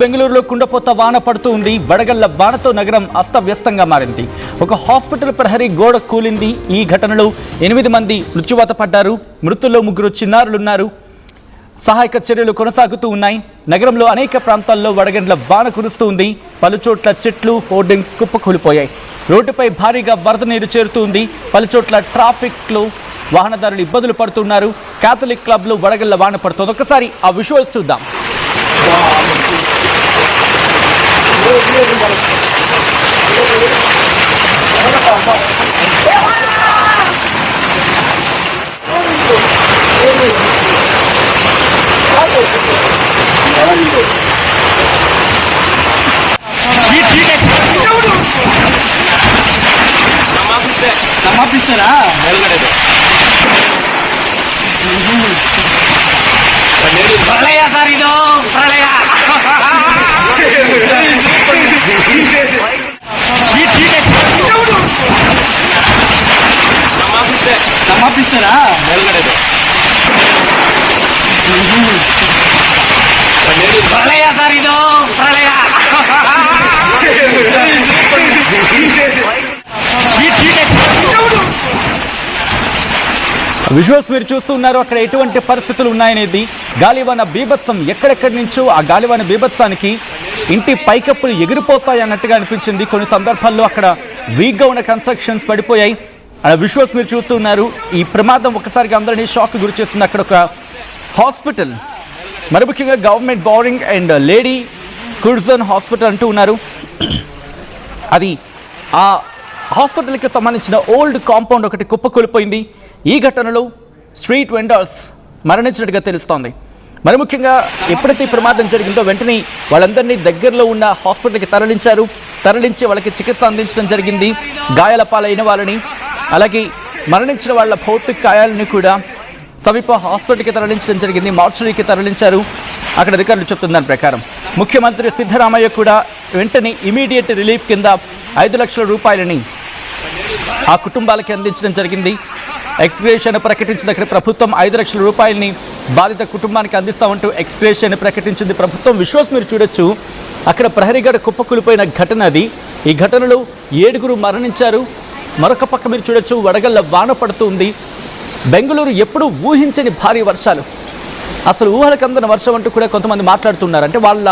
బెంగళూరులో కుండపోత వాన పడుతూ ఉంది. వడగళ్ల వానతో నగరం అస్తవ్యస్తంగా మారింది. ఒక హాస్పిటల్ ప్రహరీ గోడ కూలింది. ఈ ఘటనలో 8 మంది మృత్యువాత పడ్డారు. మృతుల్లో 3 చిన్నారులున్నారు. సహాయక చర్యలు కొనసాగుతూ ఉన్నాయి. నగరంలో అనేక ప్రాంతాల్లో వడగండ్ల వాన కురుస్తూ ఉంది. పలుచోట్ల చెట్లు, హోర్డింగ్స్ కుప్పకూలిపోయాయి. రోడ్డుపై భారీగా వరద నీరు చేరుతుంది. పలుచోట్ల ట్రాఫిక్లో వాహనదారులు ఇబ్బందులు పడుతున్నారు. క్యాథలిక్ క్లబ్లో వడగళ్ల వాన పడుతుంది. ఒకసారి ఆ విజువల్స్ చూద్దాం. సమాపిస్తారా ప్రళయ సార్ ఇది ప్రళయ సమాపిస్తారా ప్రళయ సార్ ఇది ప్రళయ విజువల్స్ మీరు చూస్తున్నారు. అక్కడ ఎటువంటి పరిస్థితులు ఉన్నాయనేది. గాలివాన బీభత్సం ఎక్కడెక్కడి నుంచో ఆ గాలివాన బీభత్సానికి ఇంటి పైకప్పులు ఎగిరిపోతాయి అన్నట్టుగా అనిపించింది. కొన్ని సందర్భాల్లో అక్కడ వీక్గా ఉన్న కన్స్ట్రక్షన్స్ పడిపోయాయి. ఆ విజువల్స్ మీరు చూస్తున్నారు. ఈ ప్రమాదం ఒకసారిగా అందరినీ షాక్ గురి చేస్తుంది. అక్కడ ఒక హాస్పిటల్, మరి ముఖ్యంగా government Bowring and Lady Curzon hospital అంటూ ఉన్నారు. అది ఆ హాస్పిటల్కి సంబంధించిన ఓల్డ్ కాంపౌండ్ ఒకటి కుప్పకూలిపోయింది. ఈ ఘటనలో స్ట్రీట్ వెండర్స్ మరణించినట్టుగా తెలుస్తోంది. మరి ముఖ్యంగా ఎప్పుడైతే ఈ ప్రమాదం జరిగిందో వెంటనే వాళ్ళందరినీ దగ్గరలో ఉన్న హాస్పిటల్కి తరలించి వాళ్ళకి చికిత్స అందించడం జరిగింది. గాయాల పాలైన వాళ్ళని, అలాగే మరణించిన వాళ్ళ భౌతిక గాయాలని కూడా సమీప హాస్పిటల్కి తరలించడం జరిగింది. మార్చురీకి తరలించారు అక్కడ అధికారులు చెప్తున్న దాని ప్రకారం. ముఖ్యమంత్రి సిద్ధరామయ్య కూడా వెంటనే ఇమీడియట్ రిలీఫ్ కింద 5 లక్షల రూపాయలని ఆ కుటుంబాలకి అందించడం జరిగింది. ఎక్స్గ్రేషన్ ప్రకటించిన అక్కడ ప్రభుత్వం 5 లక్షల రూపాయలని బాధిత కుటుంబానికి అందిస్తామంటూ ఎక్స్గ్రేషన్ ప్రకటించింది ప్రభుత్వం. విశ్వాస్ మీరు చూడొచ్చు. అక్కడ ప్రహరీగడ కుప్పకూలిపోయిన ఘటన అది. ఈ ఘటనలో 7 మరణించారు. మరొక పక్క మీరు చూడొచ్చు వడగళ్ల వాన పడుతుంది. బెంగళూరు ఎప్పుడూ ఊహించని భారీ వర్షాలు, అసలు ఊహలకు అందని వర్షం అంటూ కూడా కొంతమంది మాట్లాడుతున్నారు. అంటే వాళ్ళ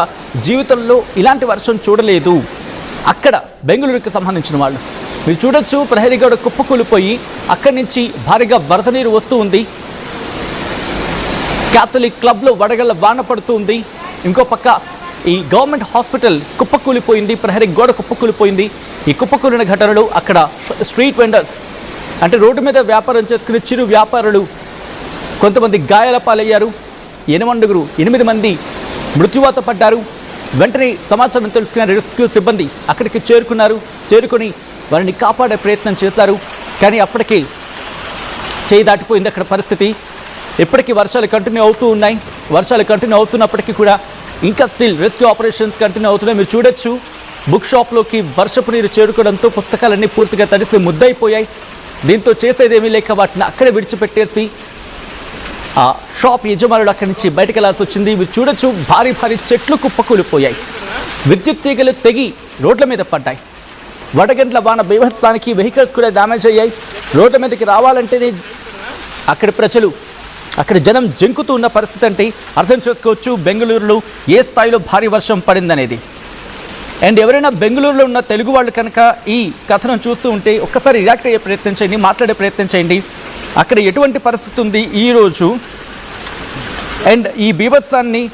జీవితంలో ఇలాంటి వర్షం చూడలేదు అక్కడ బెంగళూరుకి సంబంధించిన వాళ్ళు. మీరు చూడొచ్చు ప్రహరీగడ కుప్పకూలిపోయి అక్కడి నుంచి భారీగా వరద నీరు వస్తూ ఉంది. క్యాథలిక్ క్లబ్లో వడగళ్ల వాన పడుతూ ఉంది. ఇంకో పక్క ఈ గవర్నమెంట్ హాస్పిటల్ కుప్పకూలిపోయింది. ప్రహరీ గోడ కుప్పకూలిపోయింది. ఈ కుప్పకూలిన ఘటనలో అక్కడ స్ట్రీట్ వెండర్స్, అంటే రోడ్డు మీద వ్యాపారం చేసుకునే చిరు వ్యాపారులు కొంతమంది గాయాల పాలయ్యారు. 8 మంది మృత్యువాత పడ్డారు. వెంటనే సమాచారం తెలుసుకున్న రెస్క్యూ సిబ్బంది అక్కడికి చేరుకొని వారిని కాపాడే ప్రయత్నం చేశారు. కానీ అప్పటికే చేయి దాటిపోయింది అక్కడ పరిస్థితి. ఇప్పటికీ వర్షాలు కంటిన్యూ అవుతూ ఉన్నాయి. వర్షాలు కంటిన్యూ అవుతున్నప్పటికీ కూడా ఇంకా స్టిల్ రెస్క్యూ ఆపరేషన్స్ కంటిన్యూ అవుతున్నాయి. మీరు చూడొచ్చు బుక్ షాప్లోకి వర్షపు నీరు చేరుకోవడంతో పుస్తకాలన్నీ పూర్తిగా తడిసి ముద్దయిపోయాయి. దీంతో చేసేదేమీ లేక వాటిని అక్కడే విడిచిపెట్టేసి ఆ షాప్ యజమానులు అక్కడి నుంచి బయటకు వెళ్ళాల్సి వచ్చింది. మీరు చూడొచ్చు భారీ చెట్లు కుప్పకూలిపోయాయి. విద్యుత్ తీగలు తెగి రోడ్ల మీద పడ్డాయి. వడగండ్ల వాన బీభత్సానికి వెహికల్స్ కూడా డ్యామేజ్ అయ్యాయి. రోడ్ల మీదకి రావాలంటేనే అక్కడ జనం జంకుతూ ఉన్న పరిస్థితి. అంటే అర్థం చేసుకోవచ్చు బెంగళూరులో ఏ స్థాయిలో భారీ వర్షం పడిందనేది. అండ్ ఎవరైనా బెంగళూరులో ఉన్న తెలుగు వాళ్ళు కనుక ఈ కథనం చూస్తూ ఉంటే ఒక్కసారి రియాక్ట్ అయ్యే ప్రయత్నం చేయండి, మాట్లాడే ప్రయత్నం చేయండి. అక్కడ ఎటువంటి పరిస్థితి ఉంది ఈరోజు, అండ్ ఈ బీభత్సాన్ని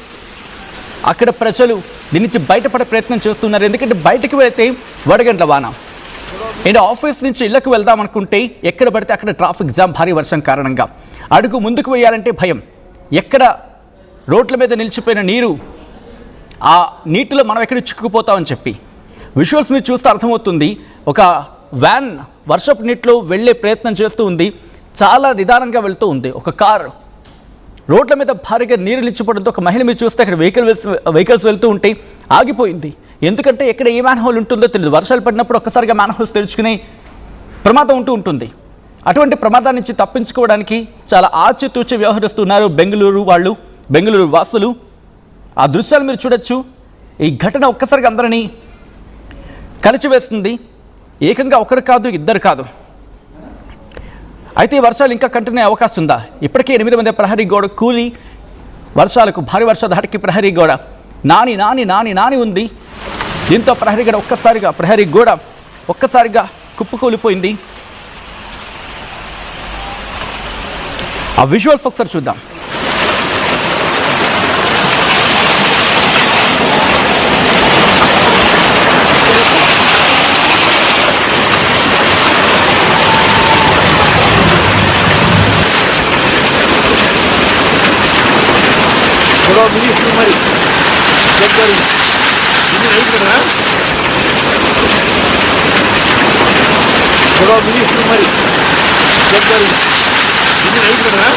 అక్కడ ప్రజలు దీని నుంచి బయటపడే ప్రయత్నం చేస్తున్నారు. ఎందుకంటే బయటకు వెళితే వడగండ్ల వాన, అండ్ ఆఫీస్ నుంచి ఇళ్లకు వెళ్దాం అనుకుంటే ఎక్కడ పడితే అక్కడ ట్రాఫిక్ జామ్ భారీ వర్షం కారణంగా. అడుగు ముందుకు వేయాలంటే భయం. ఎక్కడ రోడ్ల మీద నిలిచిపోయిన నీరు, ఆ నీటిలో మనం ఎక్కడ చిక్కుకుపోతామని చెప్పి విజువల్స్ మీరు చూస్తే అర్థమవుతుంది. ఒక వ్యాన్ వర్షపు నీటిలో వెళ్ళే ప్రయత్నం చేస్తూ ఉంది. చాలా నిదానంగా వెళ్తూ ఉంది. ఒక కారు రోడ్ల మీద భారీగా నీరు నిలిచిపోవడంతో ఒక మహిళ మీరు చూస్తే అక్కడ వెహికల్స్ వెళ్తూ ఉంటే ఆగిపోయింది. ఎందుకంటే ఎక్కడ ఏ మ్యాన్ హోల్ ఉంటుందో తెలియదు. వర్షాలు పడినప్పుడు ఒక్కసారిగా మ్యాన్ హోల్స్ తెరుచుకునే ప్రమాదం ఉంటుంది. అటువంటి ప్రమాదాల నుంచి తప్పించుకోవడానికి చాలా ఆచితూచి వ్యవహరిస్తున్నారు బెంగళూరు వాసులు. ఆ దృశ్యాలు మీరు చూడొచ్చు. ఈ ఘటన ఒక్కసారిగా అందరినీ కలిచివేస్తుంది. ఏకంగా ఒకరు కాదు, ఇద్దరు కాదు. అయితే ఈ వర్షాలు ఇంకా కంటిన్యూ అయ్యే అవకాశం ఉందా? ఇప్పటికే 8 మంది ప్రహరీ గోడ కూలి వర్షాలకు భారీ వర్ష ధాటికి ప్రహరీ గోడ నాని ఉంది. దీంతో ప్రహరీ గోడ ఒక్కసారిగా కుప్పకూలిపోయింది. ఆ విజువల్స్ ఒకసారి చూద్దాం. ministro మరి చెప్పారు ఇది రైతురా ministro మరి చెప్పారు ఇది రైతురా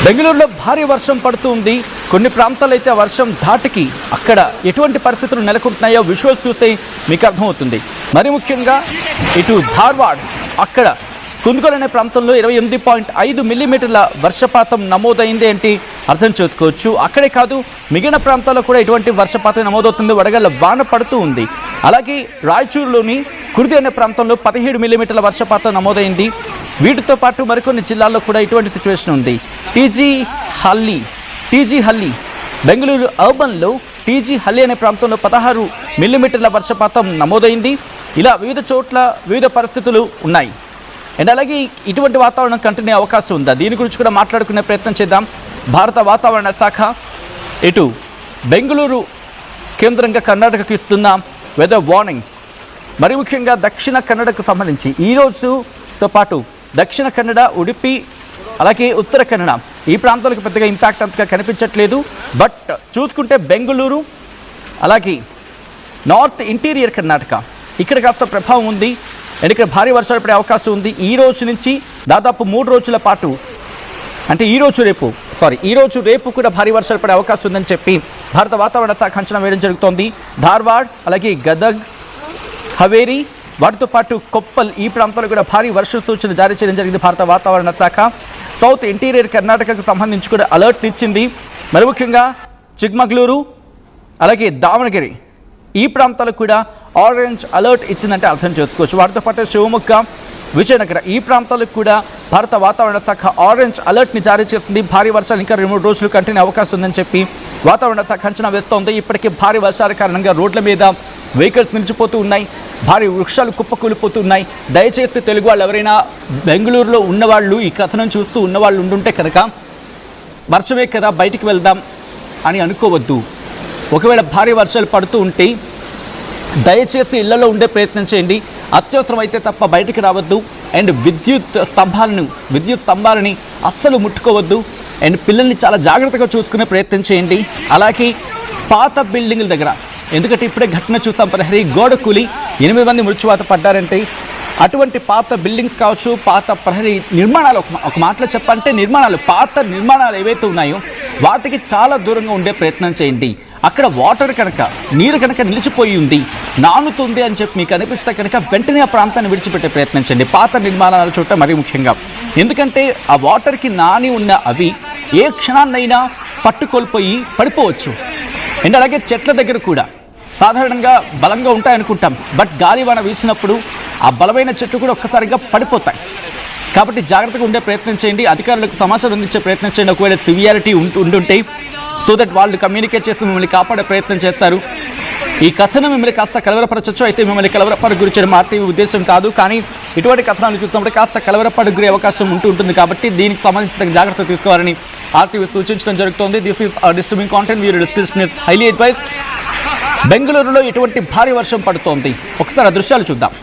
బెంగళూరులో భారీ వర్షం పడుతుంది. కొన్ని ప్రాంతాల్లో అయితే వర్షం ధాటికి అక్కడ ఎటువంటి పరిస్థితులు నెలకొంటున్నాయో విజువల్స్ చూస్తే మీకు అర్థమవుతుంది. మరి ముఖ్యంగా ఇటు ధార్వాడ్ అక్కడ కుందుగల్ అనే ప్రాంతంలో 28.5 మిల్లీమీటర్ల వర్షపాతం నమోదైంది అంటే అర్థం చేసుకోవచ్చు. అక్కడే కాదు, మిగిలిన ప్రాంతాల్లో కూడా ఇటువంటి వర్షపాతం నమోదవుతుంది. వడగళ్ల వాన పడుతూ ఉంది. అలాగే రాయచూరులోని కుర్ది అనే ప్రాంతంలో 17 మిల్లీమీటర్ల వర్షపాతం నమోదైంది. వీటితో పాటు మరికొన్ని జిల్లాల్లో కూడా ఇటువంటి సిచ్యువేషన్ ఉంది. టీజీ హల్లి బెంగళూరు అర్బన్లో టీజీ హల్లి అనే ప్రాంతంలో 16 మిల్లీమీటర్ల వర్షపాతం నమోదైంది. ఇలా వివిధ చోట్ల వివిధ పరిస్థితులు ఉన్నాయి. అండ్ అలాగే ఇటువంటి వాతావరణం కంటిన్యూ అవకాశం ఉందా? దీని గురించి కూడా మాట్లాడుకునే ప్రయత్నం చేద్దాం. భారత వాతావరణ శాఖ ఇటు బెంగళూరు కేంద్రంగా కర్ణాటకకు ఇస్తున్న వెదర్ వార్నింగ్, మరి ముఖ్యంగా దక్షిణ కన్నడకు సంబంధించి ఈ రోజుతో పాటు దక్షిణ కన్నడ, ఉడిపి, అలాగే ఉత్తర కన్నడ ఈ ప్రాంతాలకు పెద్దగా ఇంపాక్ట్ అంతగా కనిపించట్లేదు. బట్ చూసుకుంటే బెంగళూరు, అలాగే నార్త్ ఇంటీరియర్ కర్ణాటక ఇక్కడ కాస్త ప్రభావం ఉంది. అండ్ ఇక్కడ భారీ వర్షాలు పడే అవకాశం ఉంది. ఈ రోజు నుంచి దాదాపు 3 రోజుల పాటు, అంటే ఈ రోజు రేపు కూడా భారీ వర్షాలు పడే అవకాశం ఉందని చెప్పి భారత వాతావరణ శాఖ అంచనా వేయడం జరుగుతోంది. ధార్వాడ్, అలాగే గదగ్, హవేరి, వాటితో పాటు కొప్పల్ ఈ ప్రాంతాల్లో కూడా భారీ వర్ష సూచన జారీ చేయడం జరిగింది భారత వాతావరణ శాఖ. సౌత్ ఇంటీరియర్ కర్ణాటకకు సంబంధించి కూడా అలర్ట్ ఇచ్చింది. మరి ముఖ్యంగా చిక్మగళూరు, అలాగే దావణగిరి ఈ ప్రాంతాలకు కూడా ఆరెంజ్ అలర్ట్ ఇచ్చిందంటే అర్థం చేసుకోవచ్చు. వాటితో పాటు శివమొగ్గ, విజయనగర ఈ ప్రాంతాలకు కూడా భారత వాతావరణ శాఖ ఆరెంజ్ అలర్ట్ని జారీ చేసింది. భారీ వర్షాలు ఇంకా 2-3 రోజులు కంటిన్యూ అవకాశం ఉందని చెప్పి వాతావరణ శాఖ అంచనా వేస్తోంది. ఇప్పటికే భారీ వర్షాల కారణంగా రోడ్ల మీద వెహికల్స్ నిలిచిపోతూ ఉన్నాయి, భారీ వృక్షాలు కుప్పకూలిపోతూ ఉన్నాయి. దయచేసి తెలుగు వాళ్ళు ఎవరైనా బెంగళూరులో ఉన్నవాళ్ళు, ఈ కథనం చూస్తూ ఉన్నవాళ్ళు ఉండుంటే కనుక వర్షమే కదా బయటికి వెళ్దాం అని అనుకోవద్దు. ఒకవేళ భారీ వర్షాలు పడుతూ ఉంటే దయచేసి ఇళ్లలో ఉండే ప్రయత్నం చేయండి. అత్యవసరం అయితే తప్ప బయటికి రావద్దు. అండ్ విద్యుత్ స్తంభాలని అస్సలు ముట్టుకోవద్దు. అండ్ పిల్లల్ని చాలా జాగ్రత్తగా చూసుకునే ప్రయత్నం చేయండి. అలాగే పాత బిల్డింగుల దగ్గర, ఎందుకంటే ఇప్పుడే ఘటన చూసాం, ప్రహరీ గోడ కూలి 8 మంది మృత్యువాత పడ్డారంటే అటువంటి పాత బిల్డింగ్స్ కావచ్చు, పాత ప్రహరీ నిర్మాణాలు, ఒక మాటలో చెప్పాలంటే పాత నిర్మాణాలు ఏవైతే ఉన్నాయో వాటికి చాలా దూరంగా ఉండే ప్రయత్నం చేయండి. అక్కడ నీరు కనుక నిలిచిపోయి ఉంది, నానుతుంది అని చెప్పి మీకు అనిపిస్తే కనుక వెంటనే ఆ ప్రాంతాన్ని విడిచిపెట్టే ప్రయత్నం చేయండి. పాత నిర్మాణాల చోట మరీ ముఖ్యంగా, ఎందుకంటే ఆ వాటర్కి నాని ఉన్న అవి ఏ క్షణాన్నైనా పట్టుకొల్పోయి పడిపోవచ్చు. అండ్ అలాగే చెట్ల దగ్గర కూడా సాధారణంగా బలంగా ఉంటాయనుకుంటాం, బట్ గాలివాన వీచినప్పుడు ఆ బలమైన చెట్లు కూడా ఒక్కసారిగా పడిపోతాయి. కాబట్టి జాగ్రత్తగా ఉండే ప్రయత్నం చేయండి. అధికారులకు సమాచారం అందించే ప్రయత్నం చేయండి. ఒకవేళ సివియారిటీ ఉంటుంటే సో దట్ వాళ్ళు కమ్యూనికేట్ చేసి మిమ్మల్ని కాపాడే ప్రయత్నం చేస్తారు. ఈ కథనం మిమ్మల్ని కాస్త కలవరపరచచ్చు, అయితే మిమ్మల్ని కలవరపడకు గురి చేయడం ఆర్టీవీ ఉద్దేశం కాదు. కానీ ఇటువంటి కథనాలు చూసినప్పుడు కాస్త కలవరపడకు గురి అవకాశం ఉంటుంది. కాబట్టి దీనికి సంబంధించిన జాగ్రత్త తీసుకోవాలని ఆర్టీవీ సూచించడం జరుగుతోంది. This is distributing content, viewer description is highly advised. బెంగళూరులో ఎటువంటి భారీ వర్షం పడుతోంది, ఒకసారి ఆ దృశ్యాలు చూద్దాం.